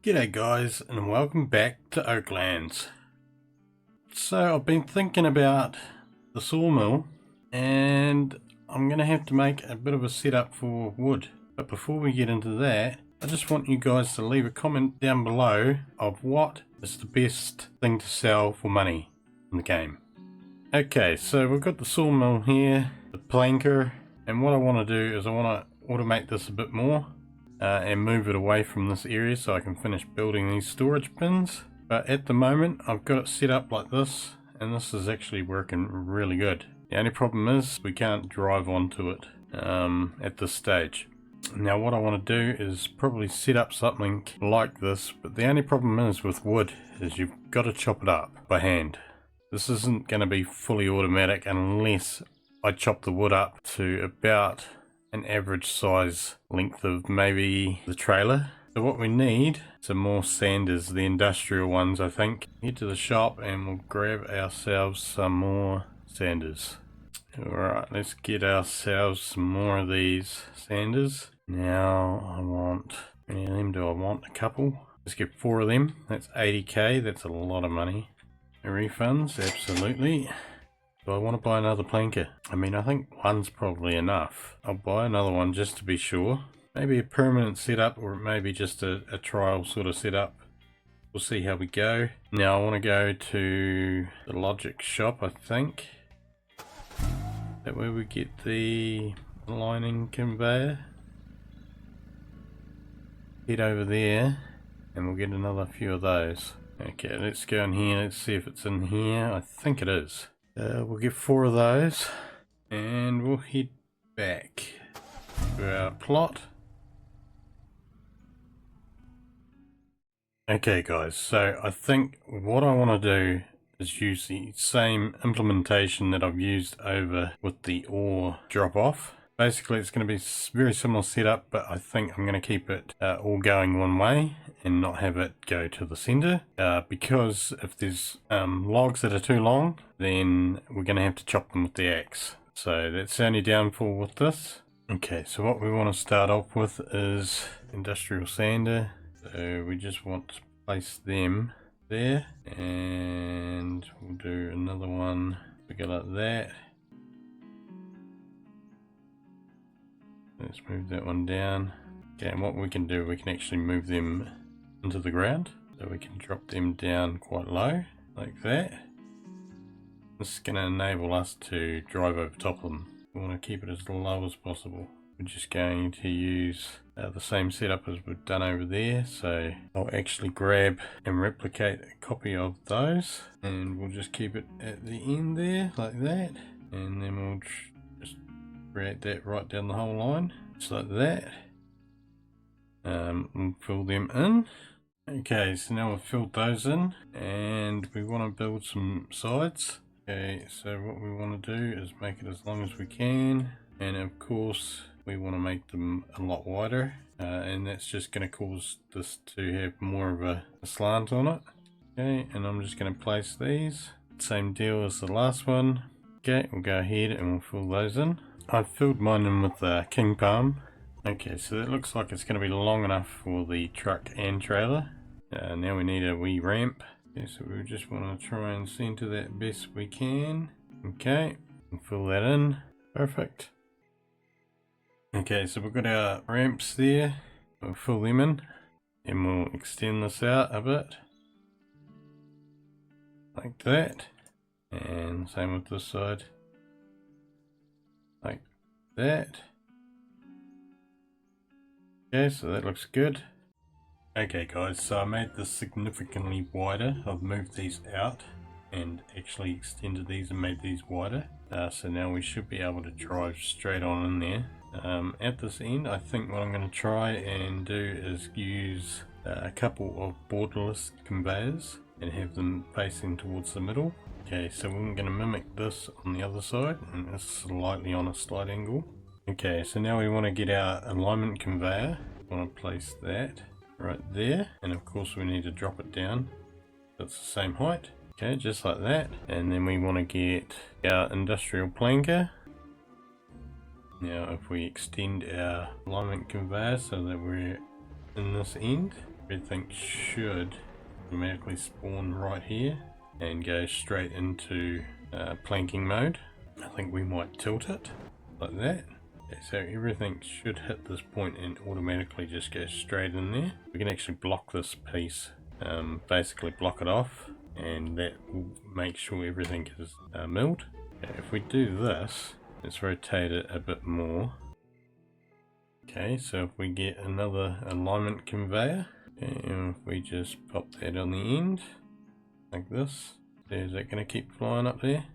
G'day guys, and welcome back to Oaklands. So I've been thinking about the sawmill, and I'm going to have to make a bit of a setup for wood. But before we get into that, I just want you guys to leave a comment down below of what is the best thing to sell for money in the game. Okay, so we've got the sawmill here, the planker, and what I want to do is I want to automate this a bit more. And move it away from this area so I can finish building these storage bins. But at the moment I've got it set up like this, and this is actually working really good. The only problem is we can't drive onto it at this stage. Now what I want to do is probably set up something like this, but the only problem is with wood is you've got to chop it up by hand. This isn't going to be fully automatic unless I chop the wood up to about an average size length of maybe the trailer. So what we need is some more sanders, the industrial ones I think. Head to the shop and we'll grab ourselves some more sanders. Alright, let's get ourselves some more of these sanders. Now I want, how many of them do I want? A couple. Let's get 4 of them. That's 80k, that's a lot of money. Refunds, absolutely. Do I want to buy another planker? I mean, I think one's probably enough. I'll buy another one just to be sure. Maybe a permanent setup, or maybe just a trial sort of setup. We'll see how we go. Now I want to go to the logic shop, I think. That way we get the lining conveyor. Head over there and we'll get another few of those. Okay, let's go in here. Let's see if it's in here. I think it is. We'll get 4 of those and we'll head back to our plot. Okay guys, so I think what I want to do is use the same implementation that I've used over with the ore drop off. Basically it's going to be very similar setup, but I think I'm going to keep it all going one way and not have it go to the center, because if there's logs that are too long, then we're going to have to chop them with the axe. So that's the only downfall with this. Okay, so what we want to start off with is industrial sander. So we just want to place them there, and we'll do another one. We go like that. Let's move that one down. Okay, and what we can do, we can actually move them into the ground. So we can drop them down quite low, like that. This is going to enable us to drive over top of them. We want to keep it as low as possible. We're just going to use the same setup as we've done over there. So I'll actually grab and replicate a copy of those. And we'll just keep it at the end there, like that. And then we'll just create that right down the whole line, just like that. We'll fill them in. Okay, so now we've filled those in, and we want to build some sides. Okay, so what we want to do is make it as long as we can, and of course we want to make them a lot wider, and that's just going to cause this to have more of a slant on it. Okay, and I'm just going to place these. Same deal as the last one. Okay, we'll go ahead and we'll fill those in. I've filled mine in with king palm. Okay, so that looks like it's going to be long enough for the truck and trailer. Now we need a wee ramp. Okay, so we just want to try and center that best we can. Okay, and fill that in. Perfect. Okay, so we've got our ramps there. We'll fill them in, and we'll extend this out a bit, like that. And same with this side, like that. Okay, so that looks good. Okay guys, so I made this significantly wider. I've moved these out and actually extended these and made these wider. So now we should be able to drive straight on in there. At this end, I think what I'm going to try and do is use a couple of borderless conveyors and have them facing towards the middle. Okay, so we're going to mimic this on the other side, and it's slightly on a slight angle. Okay, so now we want to get our alignment conveyor. We want to place that right there, and of course we need to drop it down. That's the same height. Okay, just like that. And then we want to get our industrial planker. Now if we extend our alignment conveyor so that we're in this end, everything should automatically spawn right here and go straight into planking mode. I think we might tilt it like that. Okay, so everything should hit this point and automatically just go straight in there. We can actually block this piece, basically block it off, and that will make sure everything is milled. Okay, if we do this, let's rotate it a bit more. Okay, so if we get another alignment conveyor, and if we just pop that on the end, like this, is that going to keep flying up there?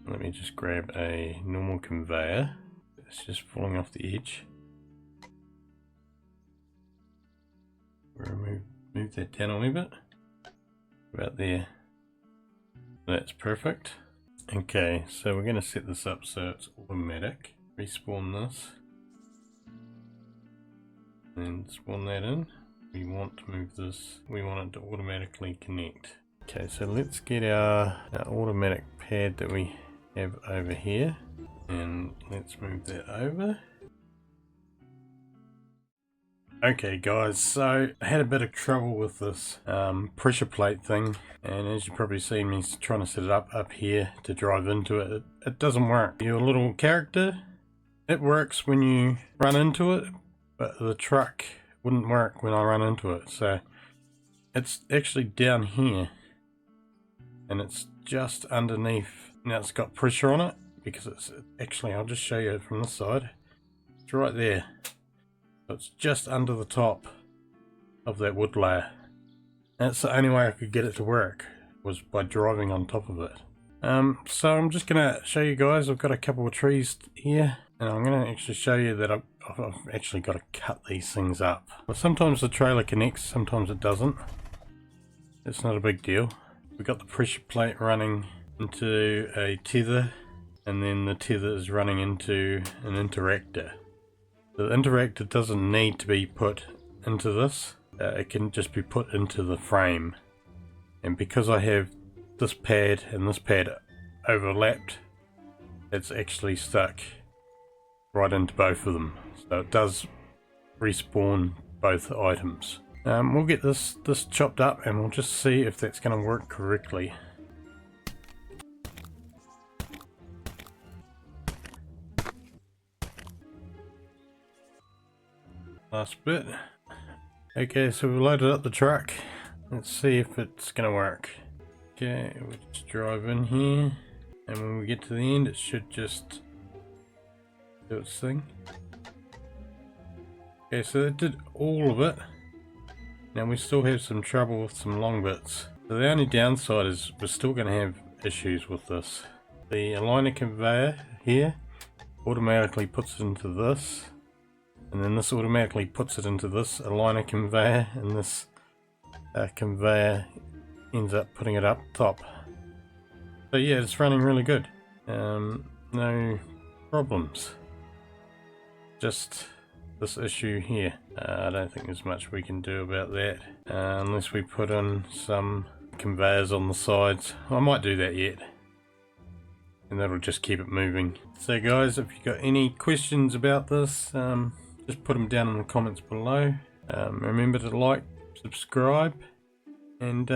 Let me just grab a normal conveyor. It's just falling off the edge. Move that down a wee bit. About there. That's perfect. Okay, so we're going to set this up so it's automatic. Respawn this. And spawn that in. We want to move this. We want it to automatically connect. Okay, so let's get our automatic pad that we have over here. And let's move that over. Okay guys, so I had a bit of trouble with this pressure plate thing, and as you probably seen me trying to set it up here to drive into it, it doesn't work. Your little character, it works when you run into it, but the truck wouldn't work when I run into it. So it's actually down here, and it's just underneath. Now it's got pressure on it because it's actually, I'll just show you from this side. It's right there. So it's just under the top of that wood layer. That's the only way I could get it to work, was by driving on top of it. So I'm just going to show you guys, I've got a couple of trees here, and I'm going to actually show you that I've actually got to cut these things up. But sometimes the trailer connects, sometimes it doesn't. It's not a big deal. We've got the pressure plate running into a tether, and then the tether is running into an interactor. The interactor doesn't need to be put into this, it can just be put into the frame. And because I have this pad and this pad overlapped, it's actually stuck right into both of them. So it does respawn both items. We'll get this chopped up and we'll just see if that's going to work correctly. Last bit. Okay, so we loaded up the truck. Let's see if it's gonna work. Okay, we'll just drive in here, and when we get to the end, it should just do its thing. Okay, so it did all of it. Now we still have some trouble with some long bits. So the only downside is we're still gonna have issues with this. The aligner conveyor here automatically puts it into this. And then this automatically puts it into this aligner conveyor, and this conveyor ends up putting it up top. So yeah, it's running really good. No problems. Just this issue here. I don't think there's much we can do about that unless we put in some conveyors on the sides. I might do that yet, and that'll just keep it moving. So guys, if you've got any questions about this, just put them down in the comments below. Remember to like, subscribe, and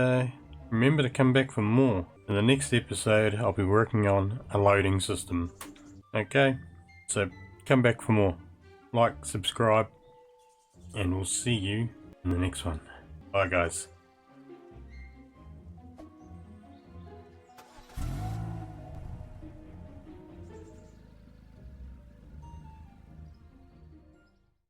remember to come back for more. In the next episode, I'll be working on a loading system. Okay, so come back for more. Like, subscribe, and we'll see you in the next one. Bye guys.